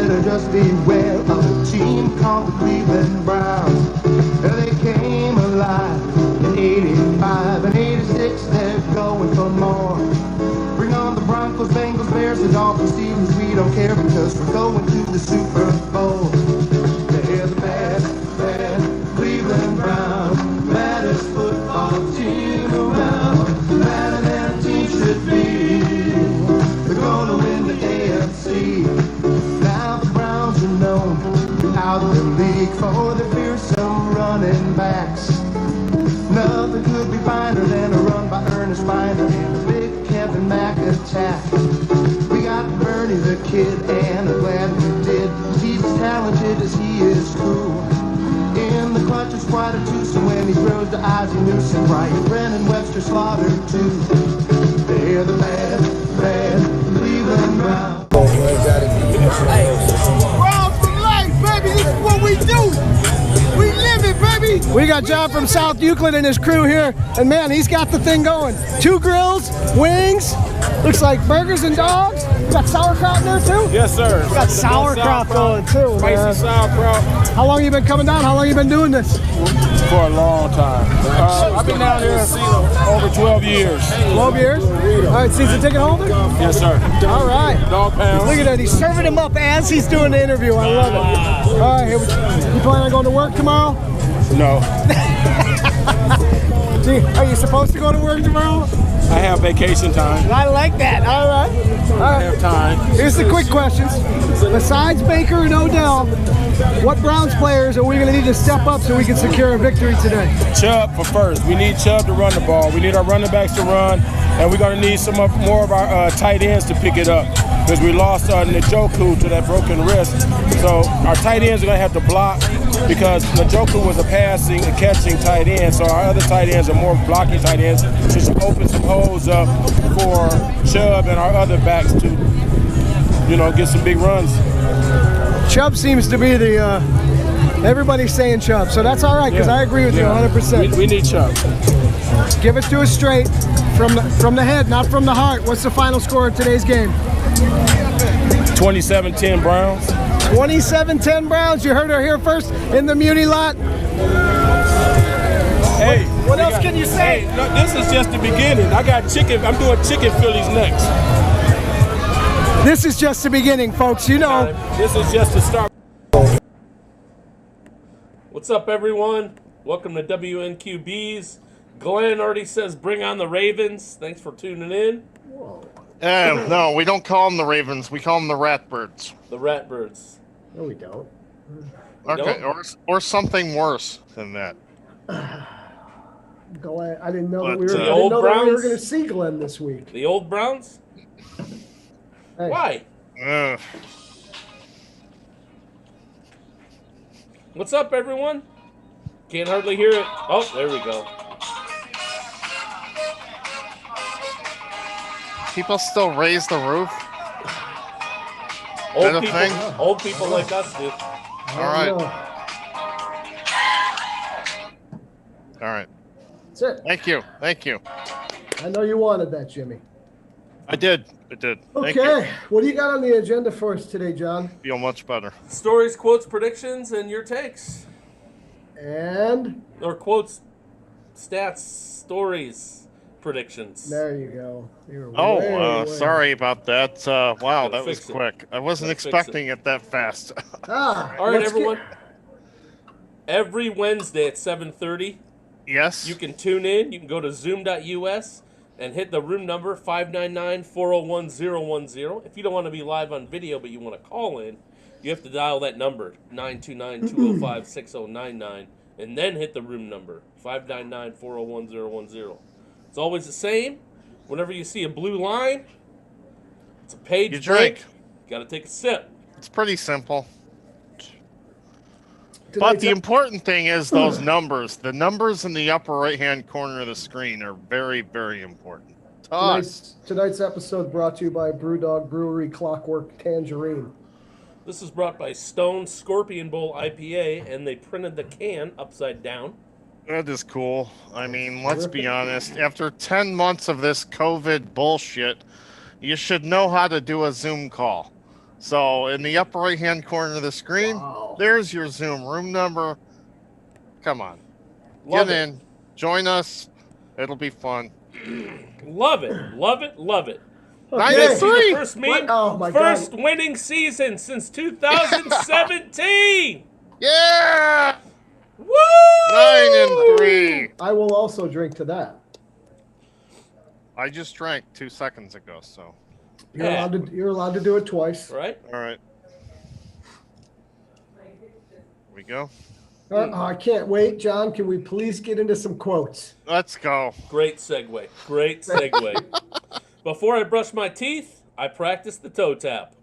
better just beware of a team called the Cleveland Browns. They came alive in 85 and 86, they're going for more. Bring on the Broncos, Bengals, Bears, the Dolphins, Steelers, we don't care because we're going to the Super Bowl. They're the best Cleveland Browns, baddest football team around. Better than a team should be. They're gonna win the AFC. Now the Browns are known throughout the league for their fearsome running backs. Nothing could be finer than a run by Ernest Biner and a big Kevin Mack attack. We got Bernie the Kid, and I'm glad we did. He's as talented as he is cool. In the clutch is quite a twosome when he throws to Ozzie Newsome. Brian Brennan, Webster Slaughter too. They're the bad Cleveland Browns. Browns for life, baby. This is what we do. We live it, baby. We got John from South Euclid and his crew here, and man, he's got the thing going. 2 grills, wings, looks like burgers and dogs. You got sauerkraut in there too? Yes, sir. You got sauerkraut going too. Spicy sauerkraut. How long you been coming down? How long you been doing this? For a long time. I've been down here over 12 years. 12 years? All right, season ticket holder? Yes, sir. All right. Dog pounds. Look at that. He's serving him up as he's doing the interview. I love it. All right, here you plan on going to work tomorrow? No. Gee, are you supposed to go to work tomorrow? I have vacation time. I like that. All right. I have time. Here's the quick questions. Besides Baker and Odell, what Browns players are we going to need to step up so we can secure a victory today? Chubb for first. We need Chubb to run the ball. We need our running backs to run, and we're going to need more of our tight ends to pick it up because we lost Njoku to that broken wrist. So our tight ends are going to have to block because Njoku was a passing and catching tight end, so our other tight ends are more blocking tight ends, which should open some holes up for Chubb and our other backs to, get some big runs. Chubb seems to be the, everybody's saying Chubb, so that's all right, because I agree with you 100%. We need Chubb. Give it to us straight, from the head, not from the heart. What's the final score of today's game? 27-10 Browns. 27-10 Browns. You heard her here first in the Muni lot. Hey, what else can you say? Hey, look, this is just the beginning. I got chicken. I'm doing chicken Phillies next. This is just the beginning, folks. This is just the start. What's up, everyone? Welcome to WNQBs. Glenn already says bring on the Ravens. Thanks for tuning in. No, we don't call them the Ravens. We call them the Ratbirds. The Ratbirds. No, we don't. Okay, or something worse than that. Glenn, I didn't know that we were going to see Glenn this week. The old Browns? Hey. Why? What's up, everyone? Can't hardly hear it. Oh, there we go. People still raise the roof? Old people like us do. All right. All right. That's it. Thank you. I know you wanted that, Jimmy. I did. Okay. What do you got on the agenda for us today, John? Feel much better. Stories, quotes, predictions, and your takes. Or quotes, stats, stories, predictions. There you go. Sorry about that. Wow, that was quick. I wasn't expecting it that fast. All right, everyone. Every Wednesday at 7:30. Yes. You can tune in. You can go to zoom.us and hit the room number 599-401-010. If you don't want to be live on video but you want to call in, you have to dial that number, 929-205-6099, and then hit the room number, 599-401-010. It's always the same. Whenever you see a blue line, it's a page break. Drink. You got to take a sip. It's pretty simple. But the important thing is those numbers. The numbers in the upper right-hand corner of the screen are very, very important. Tonight's episode brought to you by Brewdog Brewery Clockwork Tangerine. This is brought by Stone Scorpion Bowl IPA, and they printed the can upside down. That is cool. I mean, let's be honest. After 10 months of this COVID bullshit, you should know how to do a Zoom call. So in the upper right-hand corner of the screen, there's your Zoom room number. Come on. Get in. Join us. It'll be fun. Love it. Love it. Love it. Okay. See the first First winning season since 2017. Yeah! Woo! 9-3. I will also drink to that. I just drank 2 seconds ago, so. You're allowed to do it twice. Right? All right. Here we go. I can't wait, John. Can we please get into some quotes? Let's go. Great segue. Great segue. Before I brush my teeth, I practice the toe tap.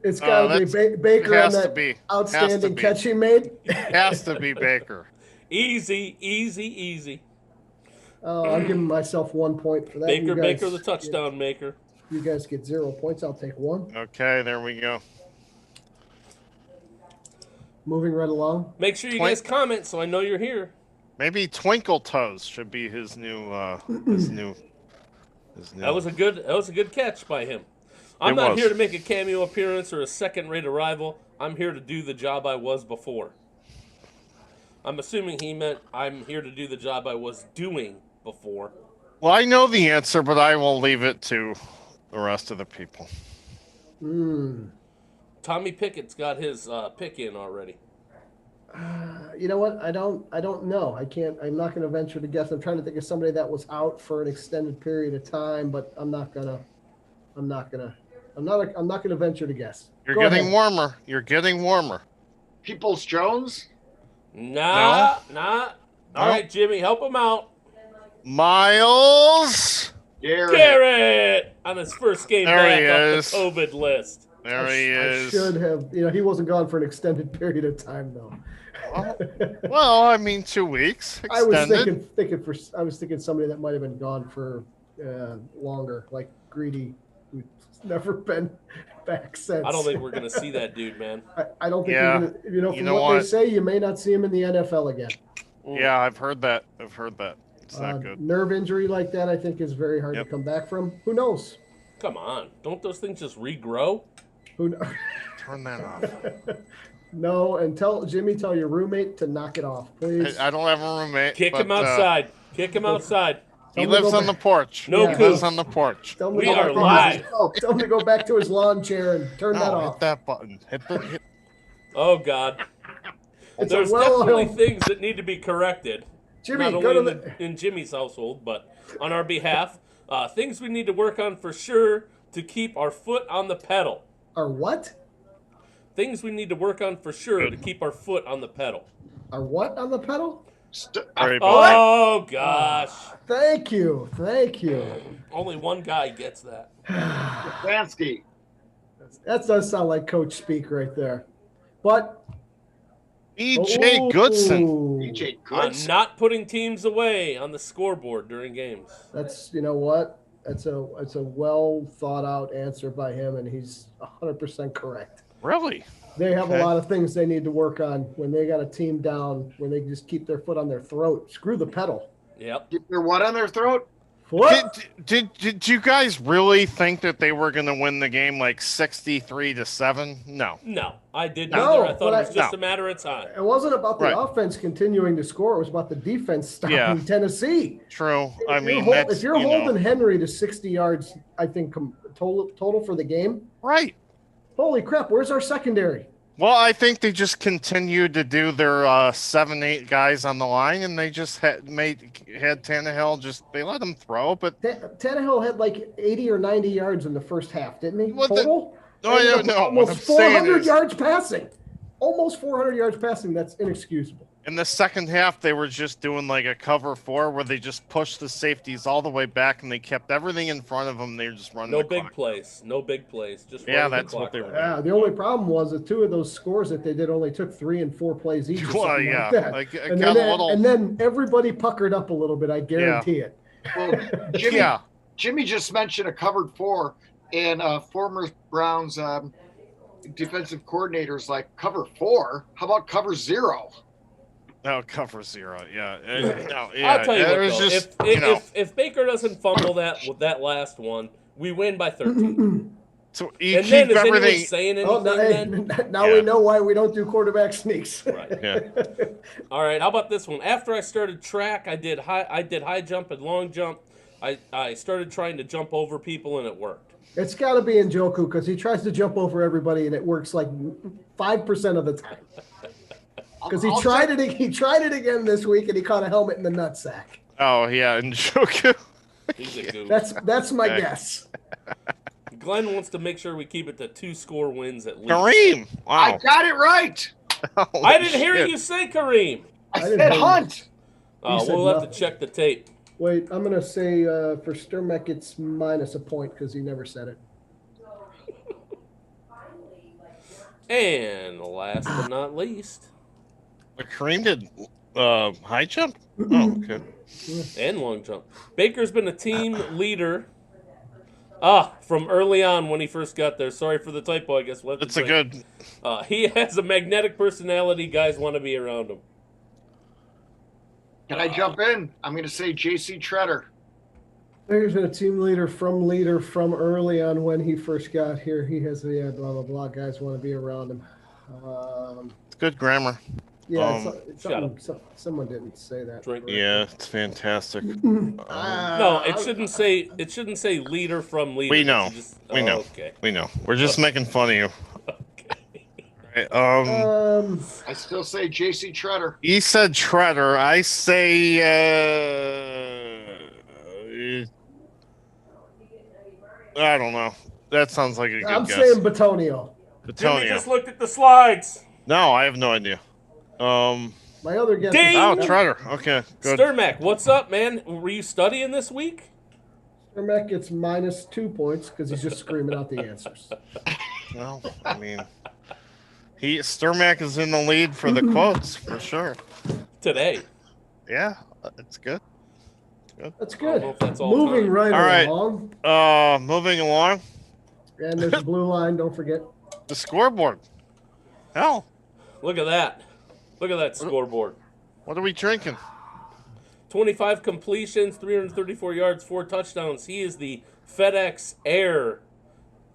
It's got to be Baker on that outstanding catch he made. Has to be Baker. Easy, easy, easy. I'm giving myself 1 point for that. Baker, the touchdown maker. You guys get 0 points. I'll take 1. Okay, there we go. Moving right along. Make sure you guys comment so I know you're here. Maybe Twinkle Toes should be his new. That was a good catch by him. I'm not here to make a cameo appearance or a second-rate arrival. I'm here to do the job I was before. I'm assuming he meant I'm here to do the job I was doing before. Well, I know the answer, but I will leave it to the rest of the people. Tommy Pickett's got his pick in already. You know what? I don't know. I'm not going to venture to guess. I'm trying to think of somebody that was out for an extended period of time, but I'm not going to venture to guess. You're getting warmer. You're getting warmer. Peoples Jones? Nah. All right, Jimmy, help him out. Miles Garrett on his first game there back he off is. the COVID list. There he is. I should have. He wasn't gone for an extended period of time though. Well, I mean, 2 weeks. Extended. I was thinking somebody that might have been gone for longer, like Greedy, who's never been back since. I don't think we're gonna see that dude, man. I don't think you're gonna, from what they say, you may not see him in the NFL again. Yeah, I've heard that. It's not good. Nerve injury like that, I think, is very hard to come back from. Who knows? Come on, don't those things just regrow? Who knows? Turn that off. No, and tell your roommate to knock it off, please. I don't have a roommate. Kick him outside. Kick him outside. He lives on the porch. No, he lives on the porch. We are live. Tell him to go back to his lawn chair and turn that off. Hit that button. Oh God. There's definitely things that need to be corrected. Jimmy, not only in Jimmy's household, but on our behalf. Things we need to work on for sure to keep our foot on the pedal. Our what? Things we need to work on for sure to keep our foot on the pedal. Our what on the pedal? Oh, gosh. Thank you. Only one guy gets that. Stefanski. That does sound like coach speak right there. But E.J. Goodson. E.J. I'm Goodson. not putting teams away on the scoreboard during games. That's, you know what? It's a well thought out answer by him, and he's 100% correct. Really? They have a lot of things they need to work on when they got a team down, when they just keep their foot on their throat. Screw the pedal. Yep. Keep their what on their throat? What? Did you guys really think that they were going to win the game like 63-7? No. No, I didn't either. I thought it was just a matter of time. It wasn't about the offense continuing to score. It was about the defense stopping Tennessee. True. I mean, if you're holding Henry to 60 yards, I think total for the game. Right. Holy crap! Where's our secondary? Well, I think they just continued to do their 7-8 guys on the line, and they just had Tannehill they let him throw, but Tannehill had like 80 or 90 yards in the first half, didn't he? Total? No. Almost 400 yards passing. Almost 400 yards passing. That's inexcusable. In the second half, they were just doing like a cover 4 where they just pushed the safeties all the way back, and they kept everything in front of them. They were just running No big plays. Just that's what they were doing. Yeah, the only problem was that 2 of those scores that they did only took 3 and 4 plays each. Well, yeah. Like that. And then everybody puckered up a little bit. I guarantee it. Well, Jimmy just mentioned a covered 4, and former Browns defensive coordinators like cover 4. How about cover 0? No, cover 0. Yeah. I'll tell you what, though, if Baker doesn't fumble that last one, we win by 13. So you And keep then is anyone everything. saying anything Oh, now we know why we don't do quarterback sneaks. Right. Yeah. All right. How about this one? After I started track, I did high jump and long jump. I started trying to jump over people, and it worked. It's got to be Njoku because he tries to jump over everybody, and it works like 5% of the time. Because he tried it again this week, and he caught a helmet in the nutsack. Oh yeah, and Joku. He's a goof. That's my guess. Glenn wants to make sure we keep it to 2-score wins at least. Kareem. Wow. I got it right. I didn't hear you say Kareem. I said Hunt. We'll have to check the tape. Wait, I'm going to say for Sturmek it's minus a point because he never said it. And last but not least. Kareem did high jump? Oh, okay. And long jump. Baker's been a team leader from early on when he first got there. Sorry for the typo, I guess. That's a good. He has a magnetic personality. Guys want to be around him. Can I jump in? I'm going to say J.C. Treader. Baker's been a team leader from early on when he first got here. He has blah, blah, blah. Guys want to be around him. It's good grammar. Yeah, someone didn't say that. Yeah, it's fantastic. No, it shouldn't say leader from leader. We know. We know. Okay. We know. We're just making fun of you. Okay. I still say J.C. Treader. He said Treader. I say I don't know. That sounds like a good I'm guess. saying Batonio. Jimmy just looked at the slides. No, I have no idea. My other guess Ding! is Treader. Okay, good. Sturmac, what's up, man? Were you studying this week? Sturmac gets minus 2 points because he's just screaming out the answers. Well, I mean, Sturmac is in the lead for the quotes for sure. Today. Yeah, it's good. That's good. That's all Moving time. right All along. right. Moving along. And there's a blue line, don't forget. The scoreboard. Hell, Look at that. Look at that scoreboard. what are we drinking? 25 completions, 334 yards, 4 touchdowns. He is the FedEx Air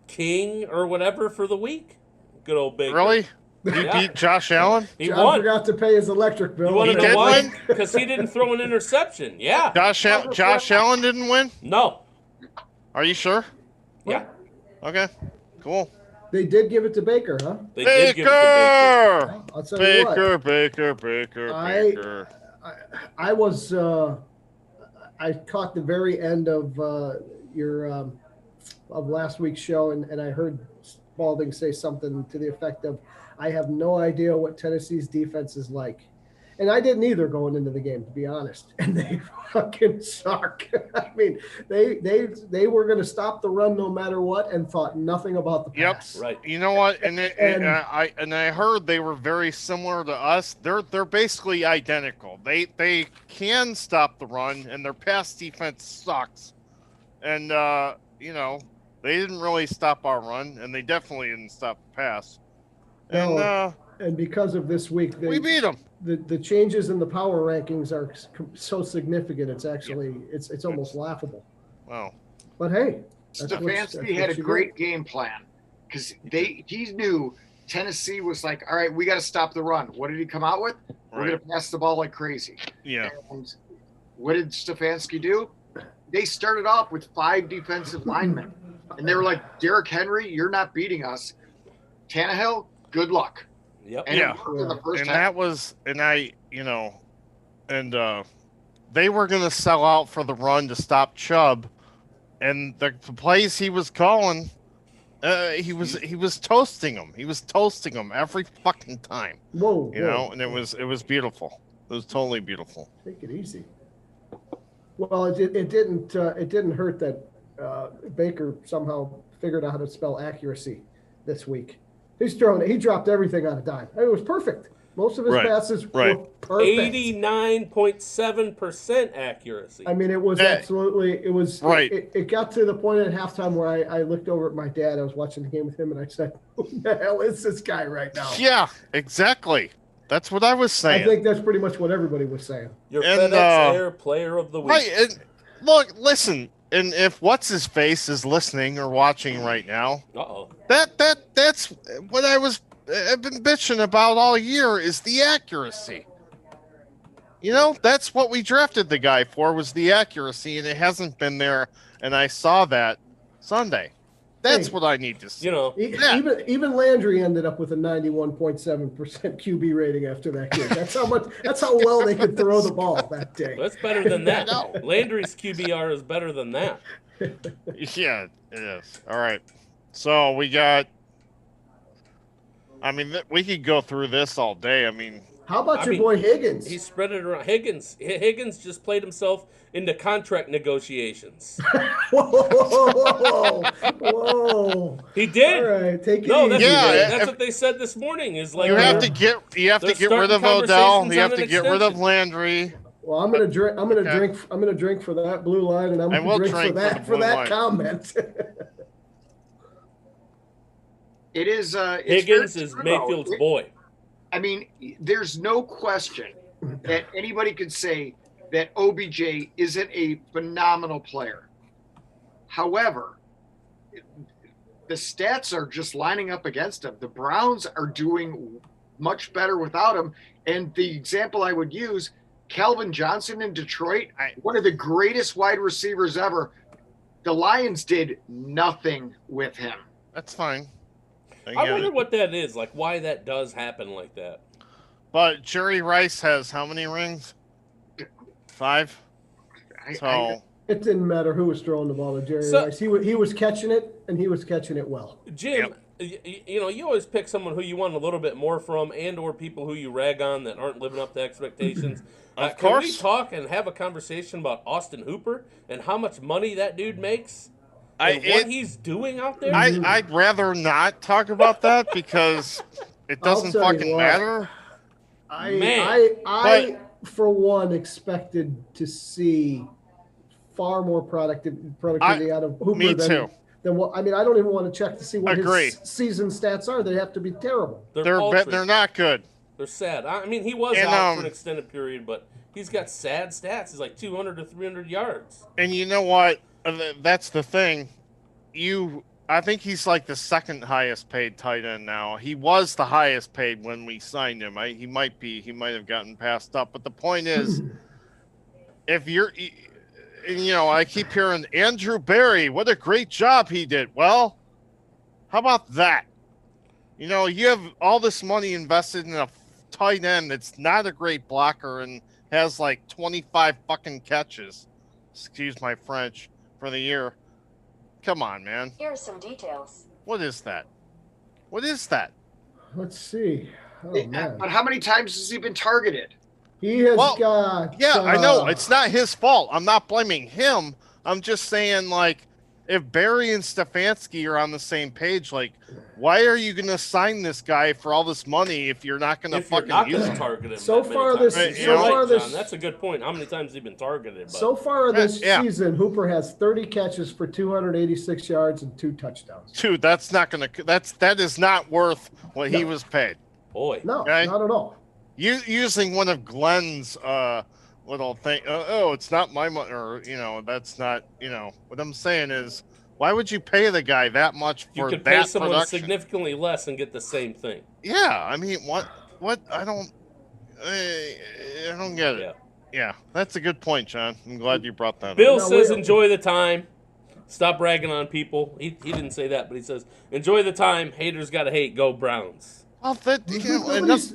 King or whatever for the week. Good old Baker. Really? You Yeah. beat Josh Allen? He John won. forgot to pay his electric bill. You want to He know did why? win? Because he didn't throw an interception. Yeah. Josh Allen didn't win? No. Are you sure? Yeah. Okay, cool. They did give it to Baker, huh? They did give it to Baker. Baker! I'll tell you what. Baker. I was I caught the very end of your of last week's show, and I heard Spalding say something to the effect of, "I have no idea what Tennessee's defense is like," and I didn't either going into the game, to be honest. And they fucking suck. I mean, they were going to stop the run no matter what, and thought nothing about the pass. Right. You know what? And I heard they were very similar to us. They're basically identical. They can stop the run, and their pass defense sucks. And you know, they didn't really stop our run, and they definitely didn't stop the pass. And And because of this week, we beat them. The changes in the power rankings are so significant. It's actually it's almost laughable. Wow. But hey, Stefanski had a great game plan because he knew Tennessee was like, all right, we got to stop the run. What did he come out with? We're going to pass the ball like crazy. Yeah. And what did Stefanski do? They started off with 5 defensive linemen, and they were like, Derrick Henry, you're not beating us. Tannehill, good luck. Yep. And Yeah. it worked in the first half. That was, they were going to sell out for the run to stop Chubb, and the plays he was calling, he was toasting them. He was toasting them every fucking time. Whoa. You know, and it was beautiful. It was totally beautiful. Take it easy. Well, it didn't hurt that Baker somehow figured out how to spell accuracy this week. He dropped everything on a dime. It was perfect. Most of his passes were perfect. 89.7% accuracy. I mean, it was absolutely. It was right. It got to the point at halftime where I looked over at my dad. I was watching the game with him, and I said, "Who the hell is this guy right now?" Yeah, exactly. That's what I was saying. I think that's pretty much what everybody was saying. Your FedEx Air Player of the Week. Right. And look, listen. and if what's his face is listening or watching right now, that's what I've been bitching about all year is the accuracy. You know, that's what we drafted the guy for, was the accuracy, and it hasn't been there. And I saw that Sunday. That's what I need to see. You know, even Landry ended up with a 91.7% QB rating after that game. That's how well they could throw the ball that day. That's better than that. Landry's QBR is better than that. Yeah, it is. All right. So we got. I mean, we could go through this all day. I mean, how about your boy Higgins? He spread it around. Higgins just played himself into contract negotiations. Whoa. He did. All right, take it easy. That's what they said this morning. Is like you have to get rid of Odell. You have to get rid of Landry. Well, I'm gonna drink for that blue line, and I'm gonna drink for that comment. It is. Higgins is Mayfield's boy. I mean, there's no question that anybody could say that OBJ isn't a phenomenal player. However, the stats are just lining up against him. The Browns are doing much better without him. And the example I would use, Calvin Johnson in Detroit, one of the greatest wide receivers ever. The Lions did nothing with him. That's fine. I wonder what that is, like why that does happen like that. But Jerry Rice has how many rings? 5. So it didn't matter who was throwing the ball to Jerry Rice. He was catching it, and he was catching it well. Jim, you always pick someone who you want a little bit more from, and/or people who you rag on that aren't living up to expectations. Of course. Can we talk and have a conversation about Austin Hooper and how much money that dude makes? What he's doing out there? I'd rather not talk about that because it doesn't fucking matter. I for one, expected to see far more productivity out of Hooper than what. I mean, I don't even want to check to see what his season stats are. They have to be terrible. They're not good. They're sad. I mean, he was out for an extended period, but he's got sad stats. He's like 200 to 300 yards. And you know what? That's the thing. I think he's like the second highest paid tight end now. He was the highest paid when we signed him. He might have gotten passed up. But the point is, if you're, I keep hearing Andrew Berry, what a great job he did. Well, how about that? You have all this money invested in a tight end that's not a great blocker and has like 25 fucking catches. Excuse my French for the year. Come on, man. Here are some details. What is that? Let's see. Oh, man. But how many times has he been targeted? He has got... Yeah, I know. It's not his fault. I'm not blaming him. I'm just saying, like, if Barry and Stefanski are on the same page, like, why are you going to sign this guy for all this money if you're not going to fucking use him? Target him so far this that's a good point. How many times has he been targeted? But... So far this season, Hooper has 30 catches for 286 yards and 2 touchdowns. Dude, that is not worth what he was paid. Boy, no, not at all. Using one of Glenn's little thing. It's not my money, or that's not. What I'm saying is, why would you pay the guy that much for that? You could pay someone significantly less and get the same thing. Yeah, I mean, what? I don't get it. Yeah, that's a good point, John. I'm glad you brought that up. Bill says, enjoy the time. Stop ragging on people. He didn't say that, but he says, enjoy the time. Haters gotta hate. Go Browns. Well,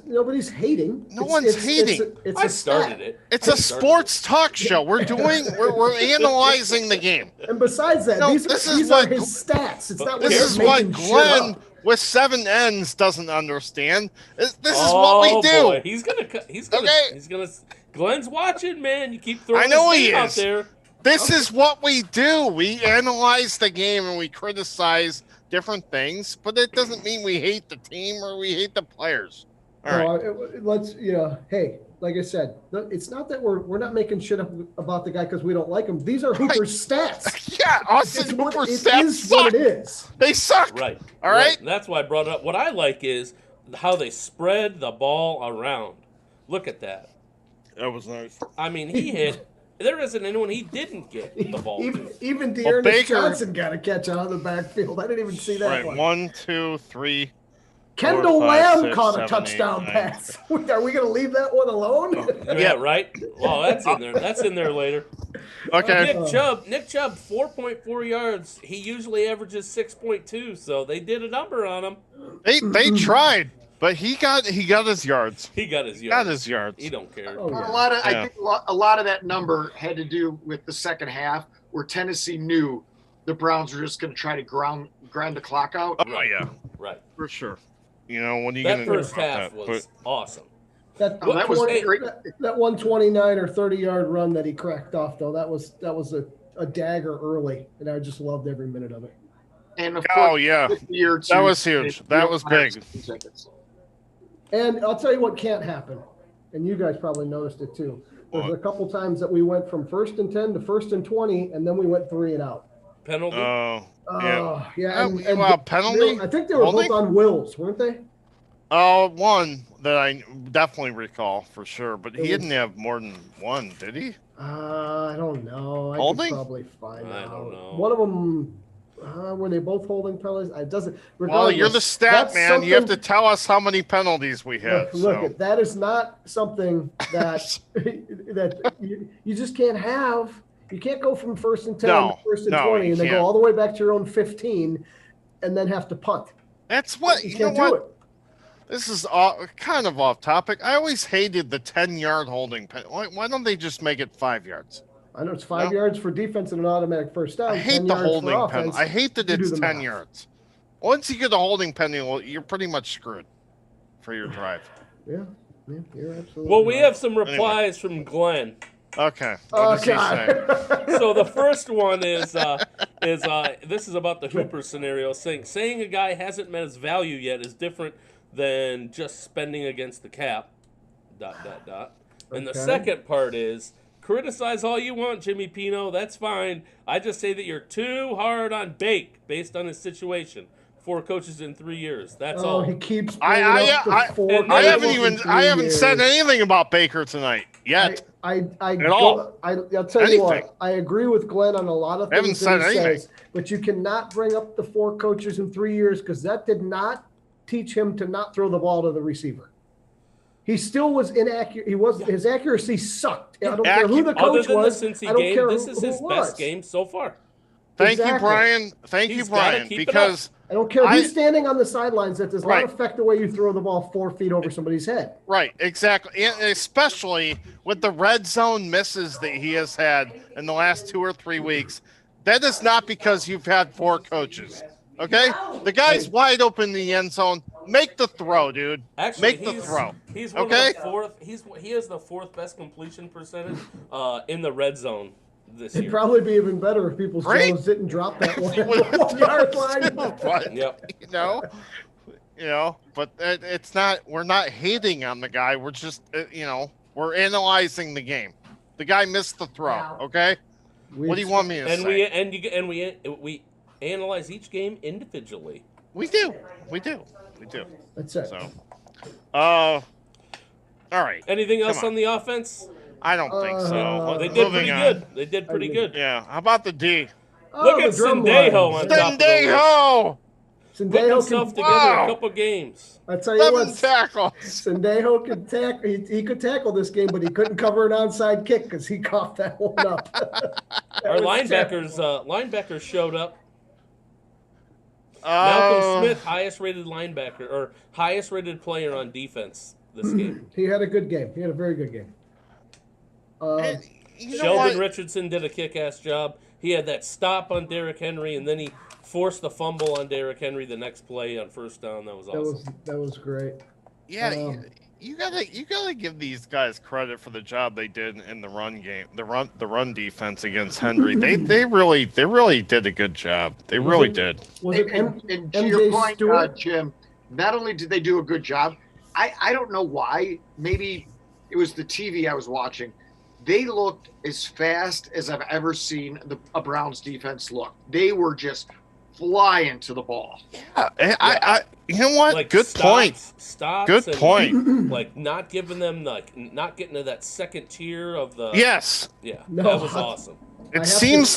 nobody's hating. No one's hating. I started it. It's a sports talk show. We're analyzing the game. And besides that, these are his stats. It's not. This is what Glenn with 7 N's doesn't understand. This is what we do. Boy. He's gonna. Glenn's watching, man. You keep throwing. I know his he name is. Out there. This is what we do. We analyze the game and we criticize different things, but it doesn't mean we hate the team or we hate the players. All right. Hey, like I said, it's not that we're not making shit up about the guy because we don't like him. These are Hooper's stats. Yeah, Austin Hooper's stats suck. What it is. They suck. Right. All right. That's why I brought it up. What I like is how they spread the ball around. Look at that. That was nice. I mean, he hit There isn't anyone he didn't get the ball to. Even Dearness Baker- Johnson got a catch out of the backfield. I didn't even see that Right, one. 1, 2, 3. Kendall 4, 5, Lamb 6, caught 7, a touchdown 8, 9. pass. Are we going to leave that one alone? Yeah, right. Well, that's in there. That's in there later. Okay. Nick Chubb, 4.4 yards. He usually averages 6.2, so they did a number on him. They tried, but he got his yards. He got his yards. Got his yards. He don't care. Oh, yeah. I think a lot of that number had to do with the second half, where Tennessee knew the Browns were just going to try to grind the clock out. Oh yeah, Right. for sure. You know, when you That get first half was awesome. That, Oh, that was great. that 129 or 30-yard run that he cracked off, though, that was a dagger early, and I just loved every minute of it. And of course, yeah, year two, that was huge. That was big. And I'll tell you what can't happen, and you guys probably noticed it too. There's a couple times that we went from 1st and 10 to 1st and 20, and then we went 3 and out. Penalty. Yeah. Penalty? I think they were both on Wills, weren't they? One that I definitely recall for sure, but he didn't have more than one, did he? I don't know. I Holding? could probably find I out. don't know. One of them, were they both holding penalties? It doesn't. Well, you're the regardless, stat that's man. You have to something- tell us how many penalties we had. Look, that is not something that that you just can't have. You can't go from 1st and 10 to 1st and 20 you and then go can't. all the way back to your own 15 and then have to punt. That's what You you know. can't do What it. this is kind of off topic. I always hated the 10-yard holding pen. Why don't they just make it 5 yards? I know it's 5 yards for defense and an automatic first down. I 10 hate the yards for holding pen. offense. I hate that You do it's the 10 math. yards. Once you get a holding penalty, you're pretty much screwed for your drive. Yeah, you're absolutely Well, we right. have some replies from Glenn. Okay. Oh, What does he say? God. So the first one is this is about the Hooper scenario. Saying a guy hasn't met his value yet is different than just spending against the cap. ... And the Okay. second part is criticize all you want, Jimmy Pino. That's fine. I just say that you're too hard on Bake based on his situation. 4 coaches in 3 years. That's all. He keeps I haven't said anything about Baker tonight yet. I'll tell Anything. you what. I agree with Glenn on a lot of I haven't things that said he anything. says, but you cannot bring up the 4 coaches in 3 years because that did not teach him to not throw the ball to the receiver. He still was inaccurate. His accuracy sucked. I don't care who the Other coach than was. the Cincy I don't game, care this who is his it best was. game so far. Thank you, Exactly. Brian. Thank you, He's gotta Brian. keep it Because I don't care who's I- standing on the sidelines. That does Right. not affect the way you throw the ball 4 feet over somebody's head. right, exactly, and especially with the red zone misses that he has had in the last 2 or 3 weeks. That is not because you've had 4 coaches. Okay, the guy's wide open in the end zone. Make the throw, dude. Actually, Make the throw. He's one Okay? of the 4th. He has the 4th best completion percentage in the red zone this It'd year. probably be even better if people's Great. Jones didn't drop that one at the 1 yard line. But, Yep. you know, but it's not. We're not hating on the guy. We're just, we're analyzing the game. The guy missed the throw. Okay. What do you want me to And say? we analyze each game individually. We do. That's it. So, all right. Anything else Come on. on the offense? I don't think so. They did Moving pretty on. good. They did pretty good. Yeah. How about the D? Look at the drum Sendejo line. on top of the list. Sendejo! Put Sendejo himself can, together Wow. a couple games. I tell you 7 what, tackles. Sendejo could tackle. He could tackle this game, but he couldn't cover an onside kick because he coughed that one up. Our linebackers showed up. Malcolm Smith, highest rated linebacker or highest rated player on defense this game. He had a good game. He had a very good game. You know Sheldon what? Richardson did a kick-ass job. He had that stop on Derrick Henry, and then he forced the fumble on Derrick Henry the next play on first down. That was awesome. That was great. Yeah, you gotta give these guys credit for the job they did in the run game, the run defense against Henry. They really did a good job. They really did. Was it And to MJ your point, Stewart? Jim, not only did they do a good job, I don't know why. Maybe it was the TV I was watching. They looked as fast as I've ever seen a Browns defense look. They were just flying to the ball. I you know what? Like Good point. Stops. Good and, point. Like not giving them not getting to that second tier of the. Yes. Yeah. No, that was awesome. It seems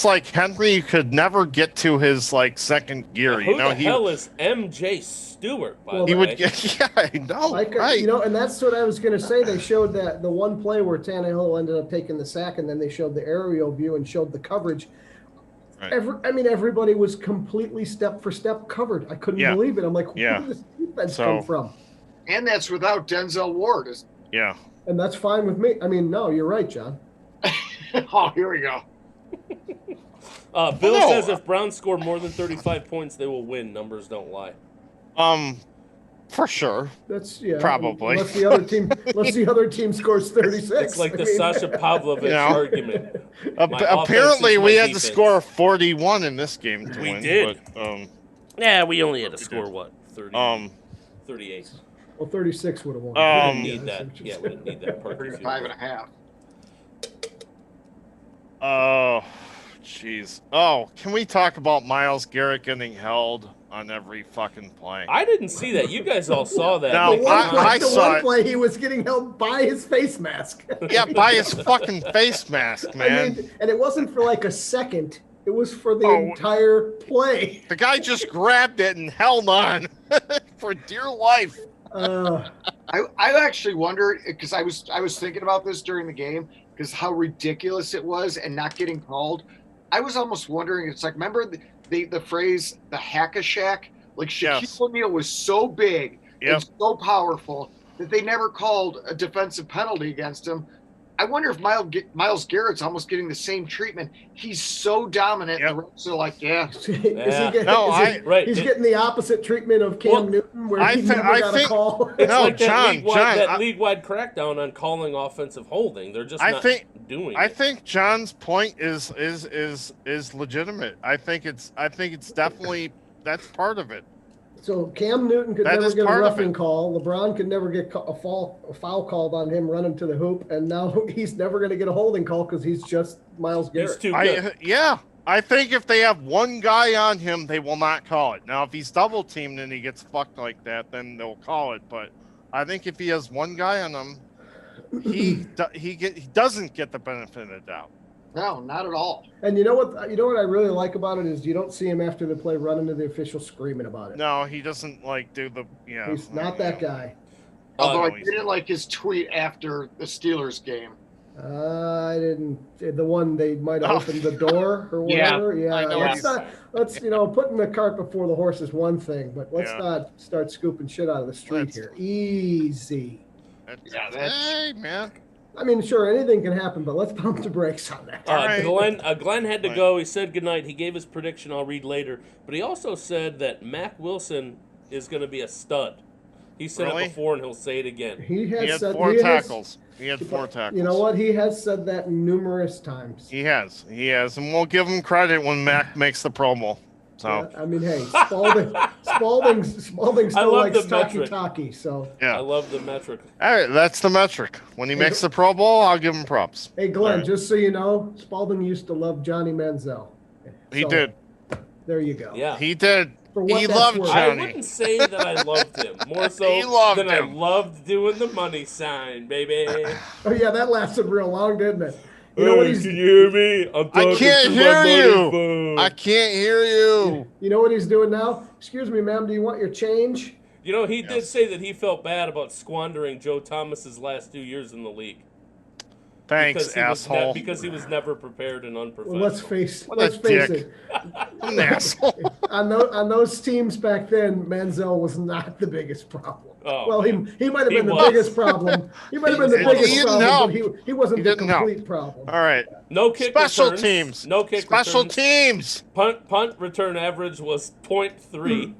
like Henry could never get to his second gear. Who the hell is MJ Stewart? By the way, he would get. Yeah, I know. Right. And that's what I was going to say. They showed that the one play where Tannehill ended up taking the sack, and then they showed the aerial view and showed the coverage. Right. Everybody was completely step for step covered. I couldn't believe it. I'm like, where did this defense come from? And that's without Denzel Ward. Yeah. And that's fine with me. I mean, no, you're right, John. Oh, here we go. Bill says if Browns score more than 35 points, they will win. Numbers don't lie. For sure. That's probably. Unless the other team scores 36. It's like the Sasha Pavlovich argument. Apparently, we had to score 41 in this game to win. We did. But, we only had to score what? 38. Well, 36 would have won. We didn't need that. Yeah, we didn't need that. 35.5. Oh, jeez. Oh, can we talk about Myles Garrett getting held on every fucking play? I didn't see that. You guys all saw that. No, I saw it. Play, he was getting held by his face mask. Yeah, by his fucking face mask, man. I mean, and it wasn't for a second. It was for the entire play. The guy just grabbed it and held on for dear life. I actually wondered, because I was thinking about this during the game, because how ridiculous it was and not getting called. I was almost wondering, it's like, remember the phrase, the hack-a-shack? Like, Shaquille O'Neal was so big and so powerful that they never called a defensive penalty against him. I wonder if Myles Garrett's almost getting the same treatment. He's so dominant. The refs are like, He's getting the opposite treatment of Cam Newton, where he never got a call. It's like that league-wide crackdown on calling offensive holding. They're just not doing it. I think John's point is legitimate. I think it's definitely that's part of it. So Cam Newton could never get a roughing call. LeBron could never get a foul called on him running to the hoop, and now he's never going to get a holding call because he's just Myles Garrett. He's too good. I think if they have one guy on him, they will not call it. Now, if he's double teamed and he gets fucked like that, then they'll call it. But I think if he has one guy on him, he doesn't get the benefit of the doubt. No, not at all. And you know what I really like about it is you don't see him after the play running to the official screaming about it. No, he doesn't do the He's not that guy. Although I didn't like his tweet after the Steelers game. I didn't. The one they might have opened the door or whatever. Let's putting the cart before the horse is one thing, but let's not start scooping shit out of the street here. Easy. Hey, man. I mean, sure, anything can happen, but let's pump the brakes on that. Glenn had to go. He said goodnight. He gave his prediction. I'll read later. But he also said that Mac Wilson is going to be a stud. He said it before, and he'll say it again. He had 4 tackles. He had 4 tackles. You know what? He has said that numerous times. He has. And we'll give him credit when Mac makes the promo. So I mean, hey, Spalding still likes talkie. So I love the metric. All right, that's the metric. When he makes the Pro Bowl, I'll give him props. Hey, Glenn, just so you know, Spalding used to love Johnny Manziel. He did. There you go. Yeah, he did. He loved Johnny. I wouldn't say that I loved him. More so than I loved doing the money sign, baby. Oh yeah, that lasted real long, didn't it? You know what can you hear me? I can't hear you. I can't hear you. You know what he's doing now? Excuse me, ma'am, do you want your change? You know, he did say that he felt bad about squandering Joe Thomas's last 2 years in the league. Thanks, asshole. Because he was never prepared and unprofessional. Well, let's face it. An asshole. On those teams back then, Manziel was not the biggest problem. Oh, well, he might have been the biggest problem. He might have been the biggest problem, but he wasn't the complete problem. All right. No kick Special returns. teams. No kick Special returns. teams. Punt return average was 0.3.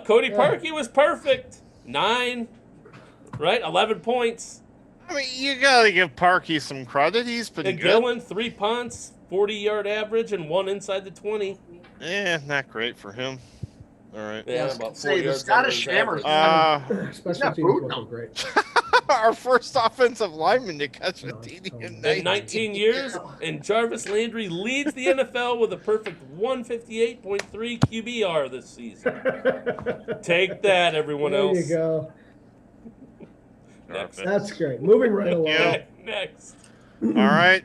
Cody Parkey was perfect. 9. Right? 11 points. I mean, you got to give Parkey some credit. He's pretty good. Gillen, 3 punts, 40-yard average, and 1 inside the 20. Not great for him. All right. Yeah, about 4 yards. The Scottish Hammers. Special teams wasn't great. Our first offensive lineman to catch a TD in 19 years, and Jarvis Landry leads the NFL with a perfect 158.3 QBR this season. Take that, everyone else. There you go. Next. That's great. Moving right along. Next. All right.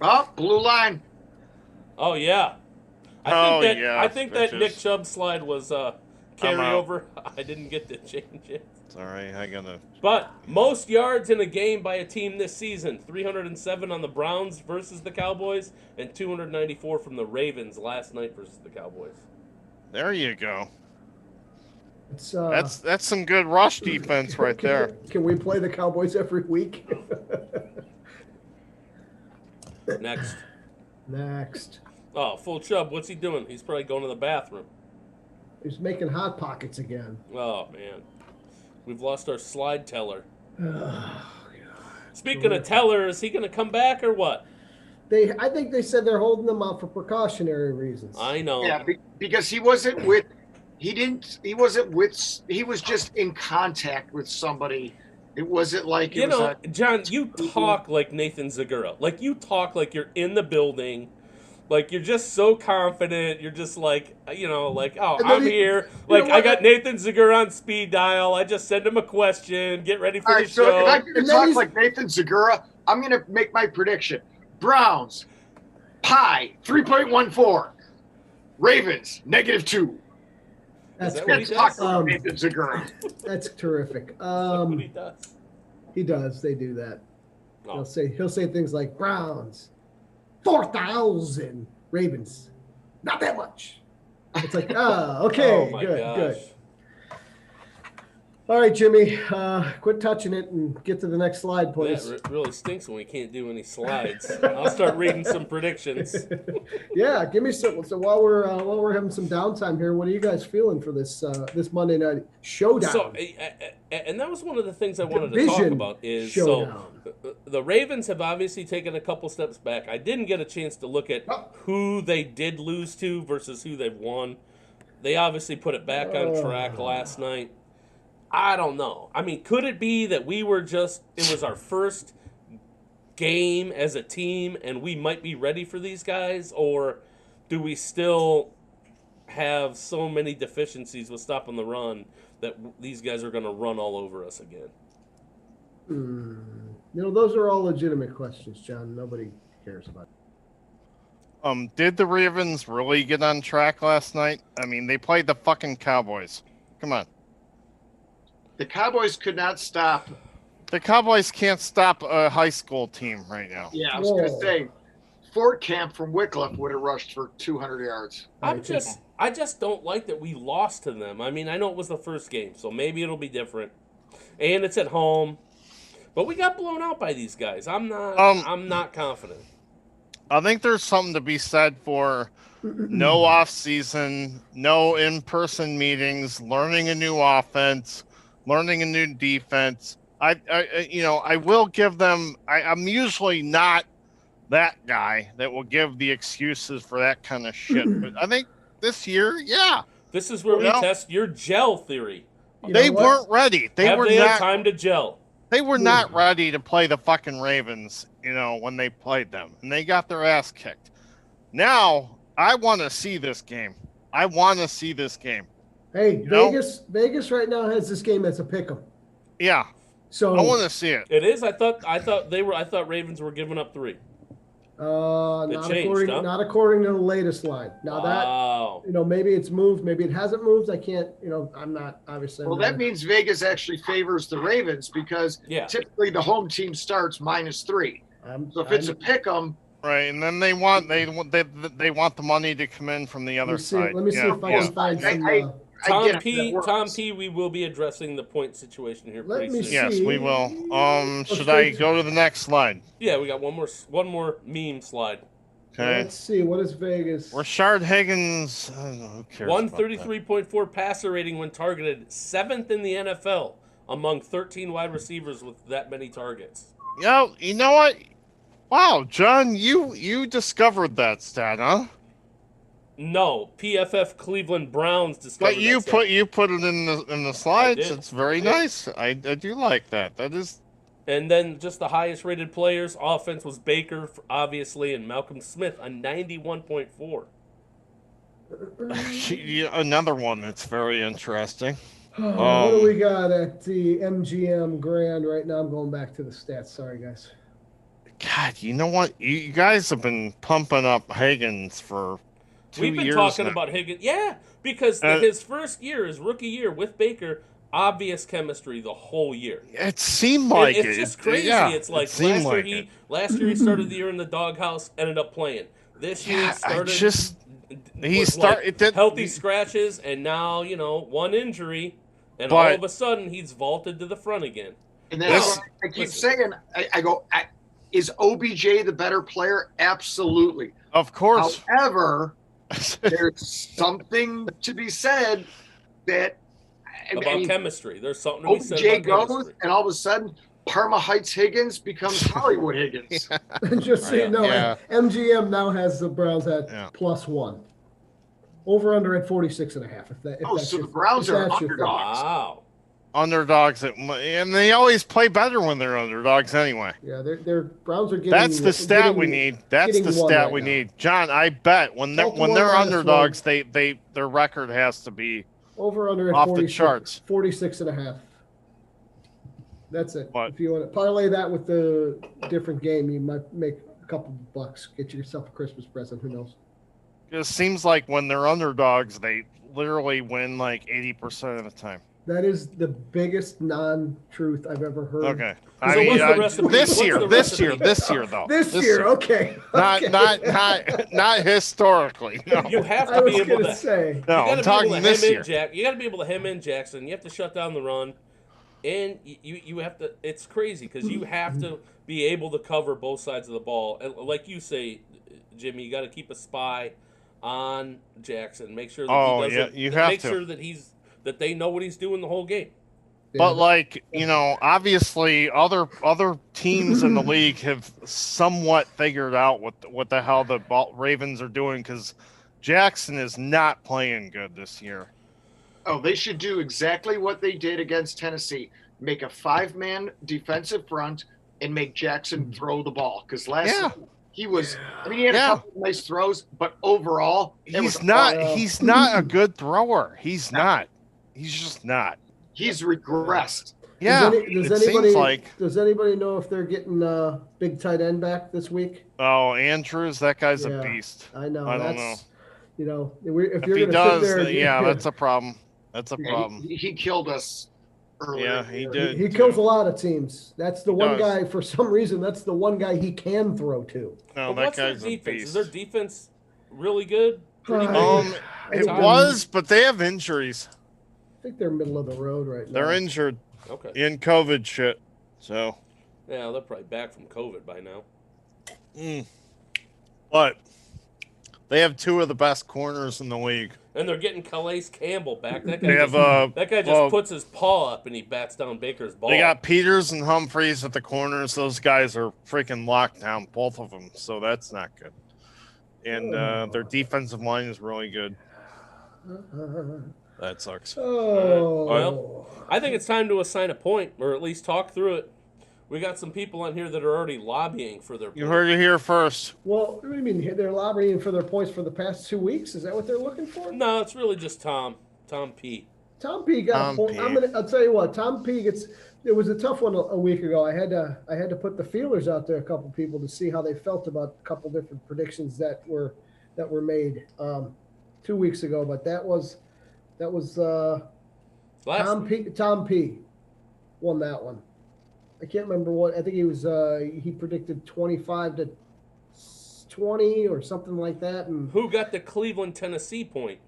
Oh, blue line. Oh, yeah. I think that Nick Chubb slide was carryover. I didn't get to change it. Sorry, I gotta. But most yards in a game by a team this season: 307 on the Browns versus the Cowboys, and 294 from the Ravens last night versus the Cowboys. There you go. It's, that's some good rush defense right there. Can we play the Cowboys every week? Next. Oh, full Chubb. What's he doing? He's probably going to the bathroom. He's making Hot Pockets again. Oh, man. We've lost our slide teller. Oh, God. Speaking of teller, is he going to come back or what? I think they said they're holding them out for precautionary reasons. I know. Yeah, because he was just in contact with somebody. It wasn't like John, you talk like Nathan Zagura. Like, you talk like you're in the building. Like, you're just so confident. You're just like, I'm here. Like, I got Nathan Zagura on speed dial. I just send him a question. Get ready for the show. So if I'm going to talk like Nathan Zagura, I'm going to make my prediction. Browns, pi, 3.14. Ravens, -2. That's Nathan Zagura. That's terrific. That's what he does. He does. They do that. Oh. He'll say things like Browns, 4,000. Ravens, not that much. It's like, okay, Oh my good. gosh. All right, Jimmy, quit touching it and get to the next slide, please. That really stinks when we can't do any slides. I'll start reading some predictions. Yeah, give me some. So while we're having some downtime here, what are you guys feeling for this Monday Night Showdown? So, and that was one of the things I wanted to talk about is Showdown. So the Ravens have obviously taken a couple steps back. I didn't get a chance to look at who they did lose to versus who they've won. They obviously put it back on track last night. I don't know. I mean, could it be that it was our first game as a team and we might be ready for these guys? Or do we still have so many deficiencies with stopping the run that these guys are going to run all over us again? Those are all legitimate questions, John. Nobody cares about it. Did the Ravens really get on track last night? I mean, they played the fucking Cowboys. Come on. The Cowboys could not stop. The Cowboys can't stop a high school team right now. Yeah, I was going to say, Fort Camp from Wycliffe would have rushed for 200 yards. I just don't like that we lost to them. I mean, I know it was the first game, so maybe it'll be different. And it's at home. But we got blown out by these guys. I'm not confident. I think there's something to be said for no off season, no in-person meetings, learning a new offense, learning a new defense. I will give them. I'm usually not that guy that will give the excuses for that kind of shit. But I think this year, yeah. This is where we test your gel theory. They weren't ready. They had time to gel. They were not ready to play the fucking Ravens, when they played them. And they got their ass kicked. Now, I want to see this game. Hey, Vegas right now has this game as a pick'em. Yeah. So I want to see it. It is. I thought Ravens were giving up 3. Not according to the latest line. Now that maybe it's moved, maybe it hasn't moved. I can't. I'm not obviously. Well, that means Vegas actually favors the Ravens because typically the home team starts -3. So if it's a pick'em, right, and then they want the money to come in from the other side. Let me see if I can find some. Tom P, we will be addressing the point situation here pretty soon. Yes, we will. Should I go to the next slide? Yeah, we got one more meme slide. Okay. Let's see. What is Vegas? Rashard Higgins. Who cares? 133.4 passer rating when targeted, 7th in the NFL among 13 wide receivers with that many targets. You know what? Wow, John, you discovered that stat, huh? No, PFF Cleveland Browns discovered. But you put it in the slides. It's very nice. I do like that. That is. And then just the highest rated players. Offense was Baker, obviously, and Malcolm Smith on 91.4. Another one that's very interesting. What do we got at the MGM Grand right now? I'm going back to the stats. Sorry, guys. God, you know what? You guys have been pumping up Higgins for 2 years. We've been talking about Higgins. Yeah, because his first year, his rookie year with Baker, obvious chemistry the whole year. It seemed like it's just crazy. Yeah, it's like last year he started the year in the doghouse, ended up playing. This year he started healthy scratches, and now one injury, and all of a sudden he's vaulted to the front again. And then I keep saying, I go, is OBJ the better player? Absolutely, of course. However, there's something to be said that about chemistry. There's something to be said OBJ about goes, chemistry. and all of a sudden, Parma Heights Higgins becomes Hollywood Higgins. Just so you know, MGM now has the Browns at +1. Over under at 46.5. So the Browns are underdogs. Wow. Underdogs, and they always play better when they're underdogs anyway. Yeah, they're Browns are getting. That's the stat we need. That's the stat we need, John. I bet when they're underdogs, their record has to be over under at off 46, the charts. 46.5. That's it. What? If you want to parlay that with the different game, you might make a couple bucks. Get yourself a Christmas present. Who knows? It seems like when they're underdogs, they literally win like 80% of the time. That is the biggest non-truth I've ever heard. Okay. I mean, this year, though. This year, okay. Not historically. No. You have to be able to say. No, I'm talking this year. You got to be able to hem in Jackson. You have to shut down the run, and you have to. It's crazy because you have to be able to cover both sides of the ball. And like you say, Jimmy, you got to keep a spy on Jackson. Make sure that he doesn't. You have make sure that they know what he's doing the whole game. But obviously other teams in the league have somewhat figured out what the hell the Ravens are doing, because Jackson is not playing good this year. Oh, they should do exactly what they did against Tennessee. Make a 5-man defensive front and make Jackson throw the ball. Because last he was, he had a couple of nice throws, but overall, he's not a good thrower. He's not. He's just not. He's regressed. Yeah, does anybody know if they're getting big tight end back this week? Oh, Andrews, that guy's a beast. I know. I don't know. If you're he going does, to sit there, that's a problem. That's a problem. He killed us earlier. Yeah, he did. He kills a lot of teams. That's the one guy. For some reason, that's the one guy he can throw to. No, that guy's a beast. Is their defense really good? Pretty good. It was, but they have injuries. I think they're middle of the road right now. They're injured. Okay. In COVID shit. So. Yeah, they're probably back from COVID by now. But they have two of the best corners in the league. And they're getting Calais Campbell back. That guy just puts his paw up and he bats down Baker's ball. They got Peters and Humphreys at the corners. Those guys are freaking locked down, both of them. So that's not good. And their defensive line is really good. That sucks. Well, I think it's time to assign a point, or at least talk through it. We got some people on here that are already lobbying for their points. You heard it here first. Well, what do you mean they're lobbying for their points for the past 2 weeks? Is that what they're looking for? No, it's really just Tom P. Tom P got a point. I'll tell you what, Tom P gets. It was a tough one a week ago. I had to put the feelers out there, a couple people, to see how they felt about a couple different predictions that were made 2 weeks ago. But that was Tom P won that one. I can't remember what. I think he predicted 25-20 or something like that. And who got the Cleveland, Tennessee point?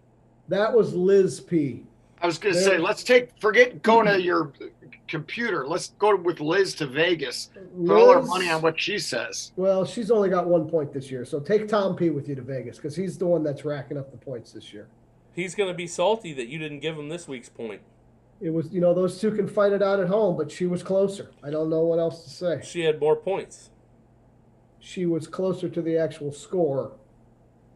That was Liz P. I was going to say, forget going to your computer. Let's go with Liz to Vegas. Put all our money on what she says. Well, she's only got 1 point this year. So take Tom P with you to Vegas, because he's the one that's racking up the points this year. He's going to be salty that you didn't give him this week's point. It was, those two can fight it out at home, but she was closer. I don't know what else to say. She had more points. She was closer to the actual score.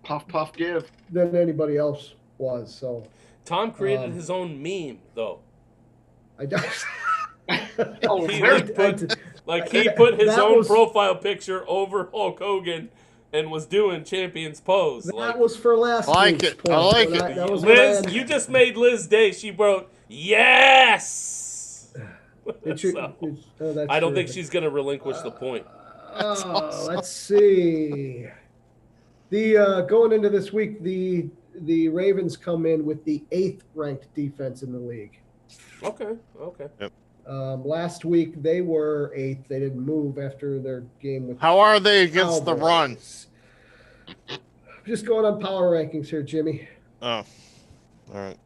puff, puff, give. than anybody else was. So Tom created his own meme, though. I don't. Oh, He very put his That own was- profile picture over Hulk Hogan and was doing Champions Pose. That was for last I like week's it. point. I like That- it. that was Liz, when I- you just made Liz day. She wrote, yes! It should- So, oh, that's I don't think terrific. she's going to relinquish the point. Let's see. The going into this week, the Ravens come in with the 8th ranked defense in the league. Okay. Last week they were 8th. They didn't move after their game with. How are they against the run? Cowboys. Just going on power rankings here, Jimmy. Oh, all right.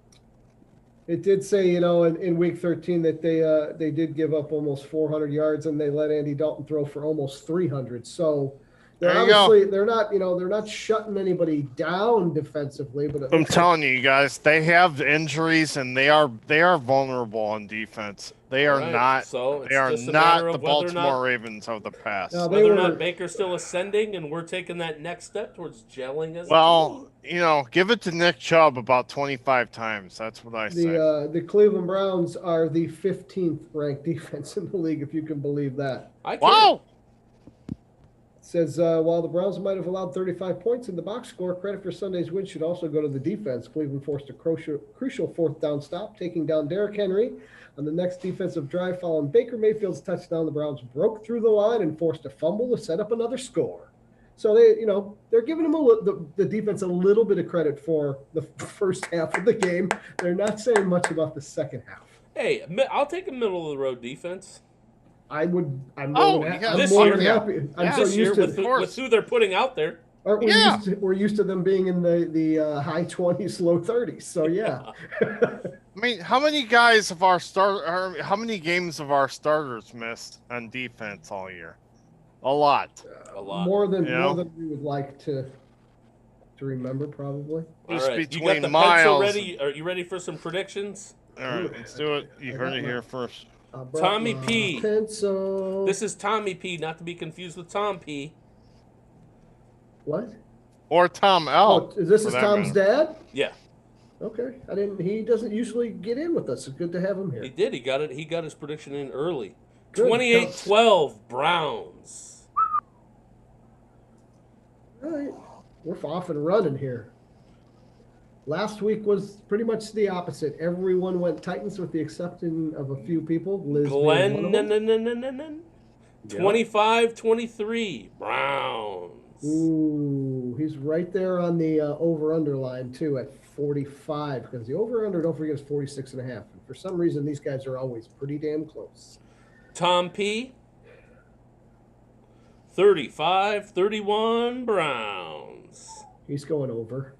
It did say, in week 13 that they did give up almost 400 yards and they let Andy Dalton throw for almost 300. So they're There you go. obviously they're not shutting anybody down defensively. But I'm telling you guys, they have injuries and they are vulnerable on defense. They are Right, not. so They are it's just a not matter the of whether or Baltimore not- Ravens of the past. No, Whether or not Baker's still ascending and we're taking that next step towards gelling as a Well, give it to Nick Chubb about 25 times. That's what I say. the Cleveland Browns are the 15th ranked defense in the league, if you can believe that. I can't. Wow. It says, while the Browns might have allowed 35 points in the box score, credit for Sunday's win should also go to the defense. Cleveland forced a crucial 4th down stop, taking down Derrick Henry. On the next defensive drive following Baker Mayfield's touchdown, the Browns broke through the line and forced a fumble to set up another score. So they're giving them the defense a little bit of credit for the first half of the game. They're not saying much about the second half. Hey, I'll take a middle of the road defense. I'm more This than year, happy. I'm so This year used to with who they're putting out there. Aren't we we're used to them being in the high 20s, low 30s. So yeah. I mean, how many games of our starters missed on defense all year? A lot. A lot. More than we would like to remember, probably. All Just right, you between got the Miles. pencil ready? Are you ready for some predictions? All right, let's do it. You heard it here first. Tommy P. Pencil. This is Tommy P, not to be confused with Tom P. What? Or Tom L. Oh, is this for his that Tom's matter. dad? Yeah, Okay. He doesn't usually get in with us. It's good to have him he here. did. He got it. He got his prediction in early. Good. 28-12 Browns. All right. We're off and running here. Last week was pretty much the opposite. Everyone went Titans with the exception of a few people. Liz being one of them. 25-23 Browns. Ooh, he's right there on the over-under line, too, at 45. Because the over-under, don't forget, is 46.5. And for some reason, these guys are always pretty damn close. Tom P. 35-31 Browns. He's going over.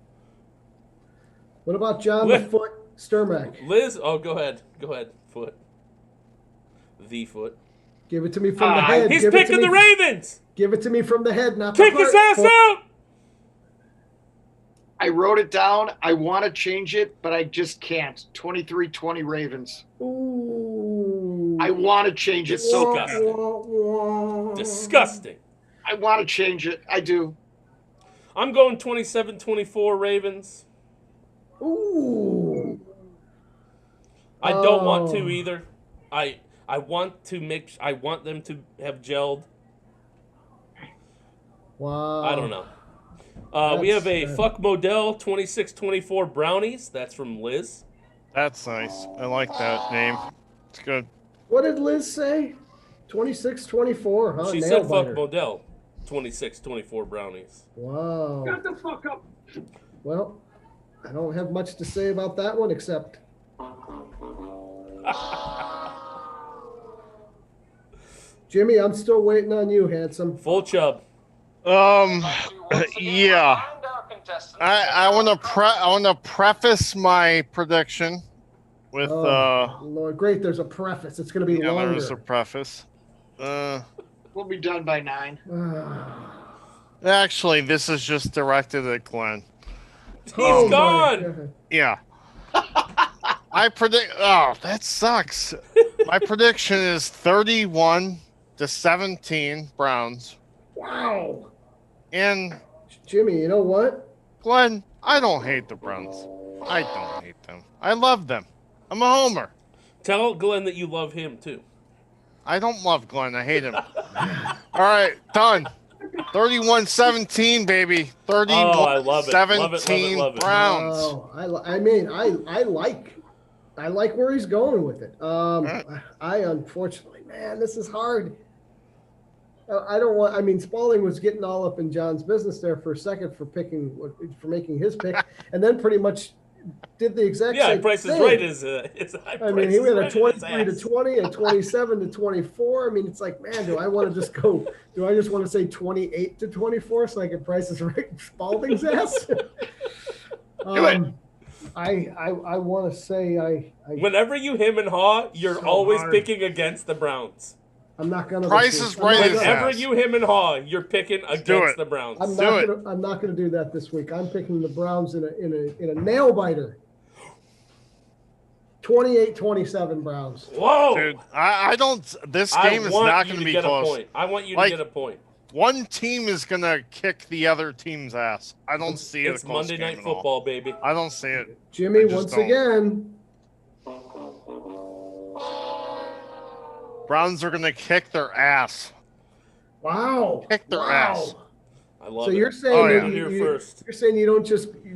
What about John the Foot Sturmack? Liz, go ahead. Foot. The Foot. Give it to me from the head. He's Give it to picking me- the Ravens. Give it to me from the head, not the Kick heart. his ass out. I wrote it down. I want to change it, but I just can't. 23-20 Ravens. Ooh. I want to change it so bad. Disgusting. I want to change it. I do. I'm going 27-24 Ravens. Ooh. I don't want to either. I want them to have gelled. Wow. I don't know. We have a fuck Modell 26-24 Brownies. That's from Liz. That's nice. I like that name. It's good. What did Liz say? 26-24, huh? She Nail said fuck biter. Modell 26-24 Brownies. Wow. Shut the fuck up. Well, I don't have much to say about that one except Jimmy, I'm still waiting on you, handsome. Full chub. Yeah. I want to preface my prediction with Lord, great. There's a preface. It's going to be longer. there's a preface. We'll be done by 9. Actually, this is just directed at Glenn. He's Oh, my gone. God. Yeah. I predict. Oh, that sucks. My prediction is 31-17 Browns. Wow. And Jimmy, you know what? Glenn, I don't hate the Browns. I don't hate them. I love them. I'm a homer. Tell Glenn that you love him, too. I don't love Glenn. I hate him. All right, done. 31-17, baby. 31-17 Browns. Oh, I like where he's going with it. I unfortunately, man, this is hard. I don't want. I mean, Spalding was getting all up in John's business there for a second for making his pick, and then pretty much did the exact same Price thing. Is Right is I mean, he went a 23-20, a 27-24. I mean, it's like, man, do I want to just go? Do I just want to say 28-24 so I can Price is Right Spalding's ass? I want to say I. Whenever you hem and haw, you're always picking against the Browns. I'm not gonna. Price is Right. Whenever you hem and haw, you're picking against the Browns. I'm not gonna do that this week. I'm picking the Browns in a nail biter. 28-27 Browns. Whoa, dude! I don't. This game is not going to be close. I want you to get a point. One team is going to kick the other team's ass. I don't see it. It's Monday Night Football, baby. I don't see it. Jimmy, once again. Browns are going to kick their ass. Wow. Kick their ass. I love so it. You're saying you're saying you don't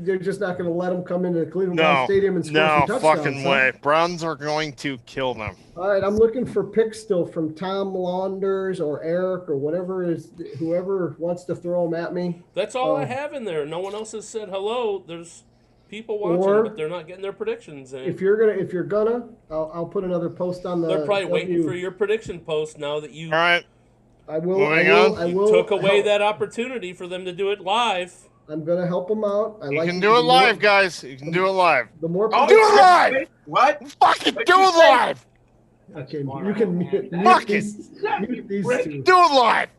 they're just not going to let them come into the Cleveland Browns Stadium and score some touchdowns. No fucking way. Browns are going to kill them. All right, I'm looking for picks still from Tom Launders or Eric or whoever wants to throw them at me. That's all I have in there. No one else has said hello. There's people watching, but they're not getting their predictions in. If you're gonna, I'll put another post on the. They're probably waiting for your prediction post now that you. All right. I will. You took away that opportunity for them to do it live. I'm gonna help them out. You can do it live, guys. You can do it live. The more. Do it live. What? Fucking do it live. Okay, you can mute these two. Do it live.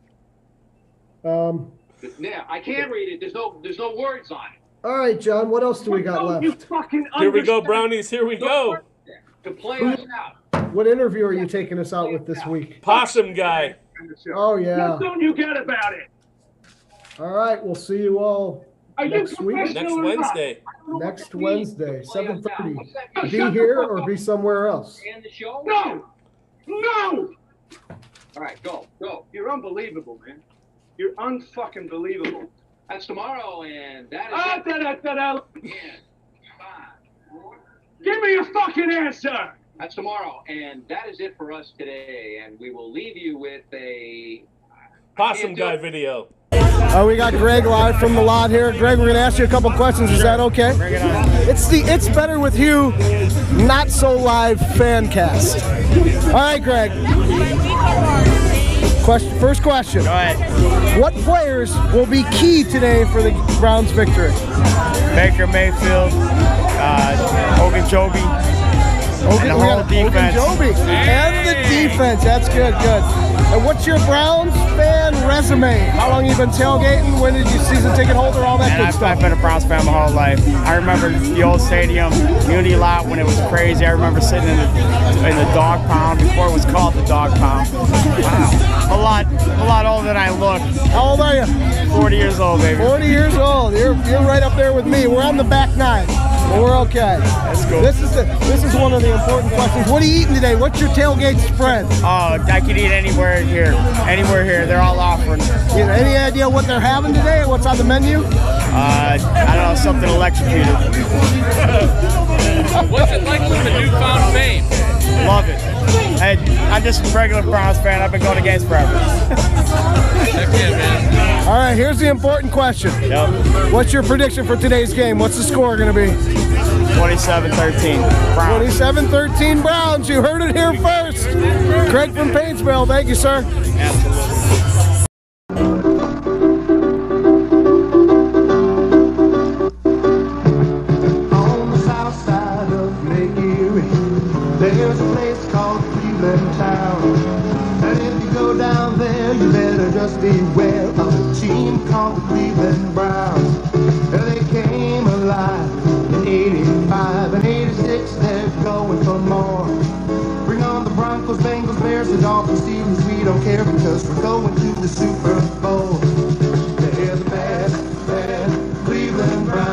Yeah, I can't read it. There's no words on it. All right, John. What else do we got left? Here we go, Brownies. Here we go. To play us out. What interview are you taking us out with this week? Possum guy. Oh yeah. What don't you get about it? All right, we'll see you all next week. Next Wednesday. Next Wednesday, 7:30. Be here or be somewhere else. And the show? No. All right, go. You're unbelievable, man. You're unfucking believable. That's tomorrow, and that is. Give me a fucking answer. That's tomorrow, and that is it for us today. And we will leave you with a Possum guy video. We got Greg live from the lot here. Greg, we're going to ask you a couple questions. Is that okay? Bring it on. It's Better With You, not so live fan cast. All right, Greg. First question. Go ahead. What players will be key today for the Browns' victory? Baker Mayfield, Ogunjobi, and the whole defense. Ogunjobi. And the defense. That's good. And what's your Browns fan resume? How long you been tailgating? When did you season ticket holder? All that good stuff. I've been a Browns fan my whole life. I remember the old stadium, Muni lot, when it was crazy. I remember sitting in the dog pound before it was called the dog pound. Wow. A lot older than I look. How old are you? 40 years old, baby. 40 years old. You're right up there with me. We're on the back nine. But we're okay. That's cool. This is one of the important questions. What are you eating today? What's your tailgate spread? Oh, I could eat anywhere here. Anywhere here. They're all offering. Any idea what they're having today or what's on the menu? I don't know, something electrocuted. What's it like with the newfound fame? Love it. I'm just a regular Browns fan. I've been going to games forever. Heck yeah, man. All right, here's the important question. Yep. What's your prediction for today's game? What's the score going to be? 27-13. Browns. 27-13 Browns. You heard it here first. Craig from Paintsville. Thank you, sir. Absolutely. On the south side of Lake Erie, there's a place called Cleveland Town. And if you go down there, you better just beware of a team called the Cleveland Browns. And they came alive in 85 and 86, they're going for more. Bring on the Broncos, Bengals, Bears, the Dolphins, Steelers, we don't care because we're going to the Super Bowl. They're the best Cleveland Browns.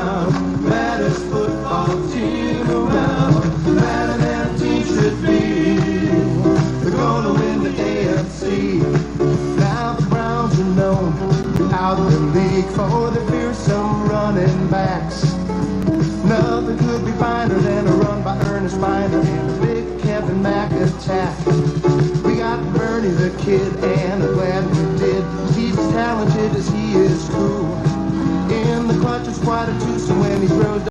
a team around, better than a team should be. They're gonna win the AFC. Now the Browns are known out of the league for their fearsome running backs. Nothing could be finer than a run by Ernest Biner and a big Kevin Mack attack. We got Bernie the Kid, and I'm glad we did. He's as talented as he is cool. In the clutch is quite a twosome when he throws